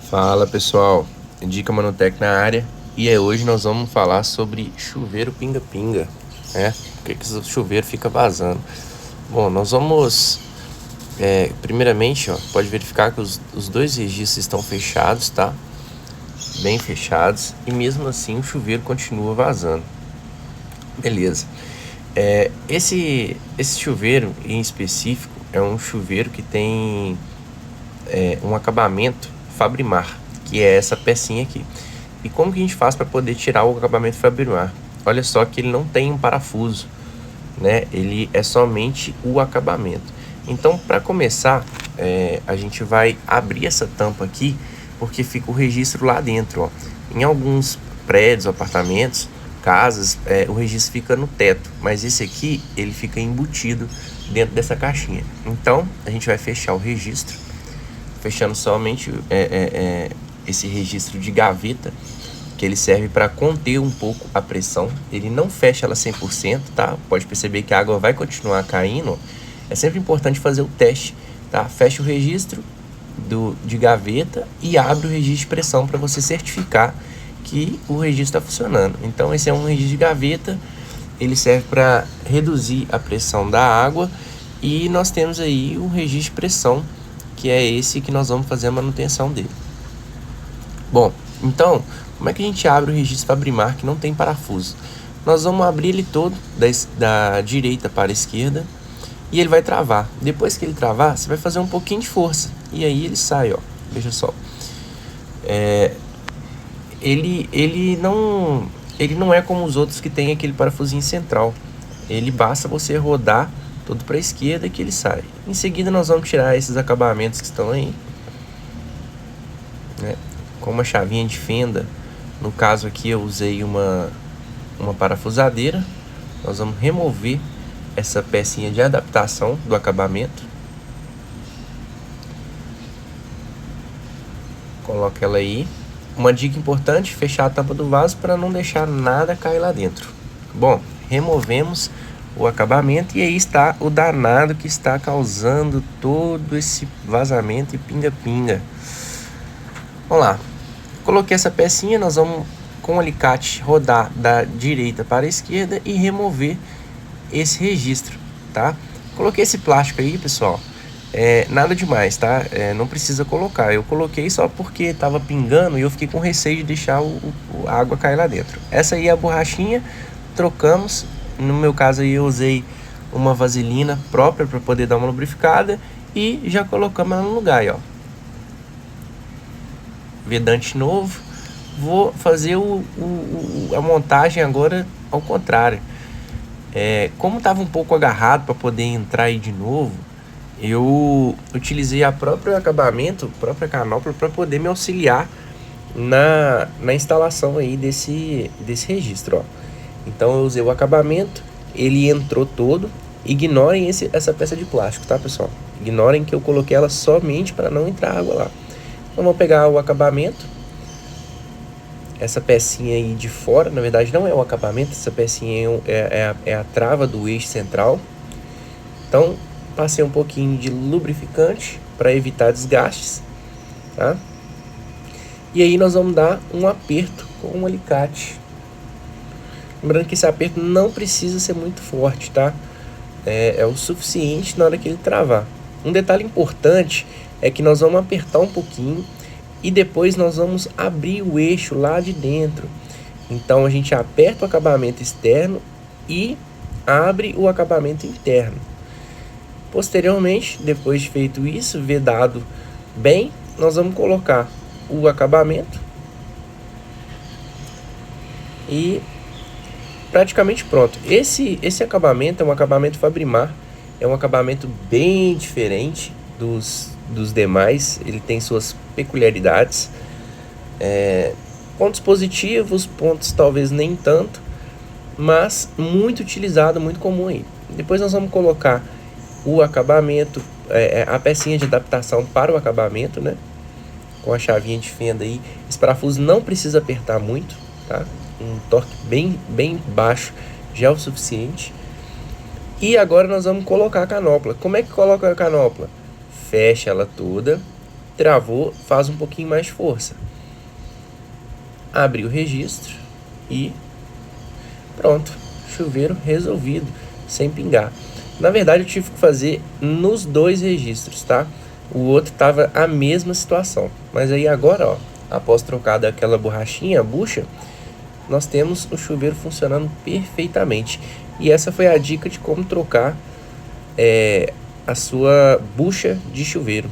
Fala pessoal, Dica Manutec na área e hoje nós vamos falar sobre chuveiro pinga-pinga, né? Por que o chuveiro fica vazando? Bom, nós vamos, primeiramente, pode verificar que os dois registros estão fechados, tá? Bem fechados, e mesmo assim o chuveiro continua vazando. Beleza. Esse chuveiro em específico é um chuveiro que tem um acabamento Fabrimar, que é essa pecinha aqui. E como que a gente faz para poder tirar o acabamento Fabrimar? Olha só que ele não tem um parafuso, né? Ele é somente o acabamento. Então, para começar, a gente vai abrir essa tampa aqui, porque fica o registro lá dentro, ó. Em alguns prédios, apartamentos, casas, o registro fica no teto, mas esse aqui, ele fica embutido dentro dessa caixinha. Então, a gente vai fechar o registro, fechando somente esse registro de gaveta, que ele serve para conter um pouco a pressão. Ele não fecha ela 100%, tá? Pode perceber que a água vai continuar caindo. É sempre importante fazer o teste, tá? Fecha o registro de gaveta e abre o registro de pressão para você certificar que o registro está funcionando. Então esse é um registro de gaveta, ele serve para reduzir a pressão da água, e nós temos aí o registro de pressão, que é esse que nós vamos fazer a manutenção dele. Bom, então, como é que a gente abre o registro Fabrimar que não tem parafuso? Nós vamos abrir ele todo da direita para a esquerda e ele vai travar. Depois que ele travar, você vai fazer um pouquinho de força e aí ele sai, ó. Veja só. Ele não é como os outros que tem aquele parafusinho central. Ele basta você rodar todo para a esquerda que ele sai. Em seguida nós vamos tirar esses acabamentos que estão aí, né? Com uma chavinha de fenda. No caso aqui eu usei uma parafusadeira. Nós vamos remover essa pecinha de adaptação do acabamento. Coloca ela aí. Uma dica importante: fechar a tampa do vaso para não deixar nada cair lá dentro. Bom, removemos o acabamento e aí está o danado que está causando todo esse vazamento e pinga-pinga. Vamos lá. Coloquei essa pecinha, nós vamos com o alicate rodar da direita para a esquerda e remover esse registro, tá? Coloquei esse plástico aí, pessoal. Nada demais, tá? Não precisa colocar. Eu coloquei só porque estava pingando e eu fiquei com receio de deixar a água cair lá dentro. Essa aí é a borrachinha, trocamos. No meu caso aí eu usei uma vaselina própria para poder dar uma lubrificada e já colocamos ela no lugar aí, ó. Vedante novo. Vou fazer a montagem agora ao contrário. Como estava um pouco agarrado para poder entrar aí de novo, eu utilizei a própria acabamento, a própria canopla, para poder me auxiliar na instalação aí desse registro, ó. Então eu usei o acabamento, ele entrou todo. Ignorem essa peça de plástico, tá, pessoal? Ignorem que eu coloquei ela somente para não entrar água lá. Então vamos pegar o acabamento. Essa pecinha aí de fora, na verdade não é o acabamento, essa pecinha é a trava do eixo central. Então passei um pouquinho de lubrificante para evitar desgastes, tá? E aí nós vamos dar um aperto com um alicate. Lembrando que esse aperto não precisa ser muito forte, tá? É o suficiente na hora que ele travar. Um detalhe importante é que nós vamos apertar um pouquinho e depois nós vamos abrir o eixo lá de dentro. Então a gente aperta o acabamento externo e abre o acabamento interno. Posteriormente, depois de feito isso, vedado bem, nós vamos colocar o acabamento e praticamente pronto. Esse acabamento é um acabamento Fabrimar, é um acabamento bem diferente dos demais. Ele tem suas peculiaridades, pontos positivos, pontos talvez nem tanto, mas muito utilizado, muito comum aí. Depois nós vamos colocar o acabamento, a pecinha de adaptação para o acabamento, né? Com a chavinha de fenda aí. Esse parafuso não precisa apertar muito, tá? Um torque bem baixo já é o suficiente. E agora nós vamos colocar a canopla. Como é que coloca a canopla? Fecha ela toda travou, faz um pouquinho mais de força. Abre o registro e pronto, chuveiro resolvido, sem pingar. Na verdade eu tive que fazer nos 2 registros, tá? O outro tava a mesma situação, mas aí agora, ó, após trocar daquela borrachinha, a bucha, nós temos o chuveiro funcionando perfeitamente. E essa foi a dica de como trocar a sua bucha de chuveiro.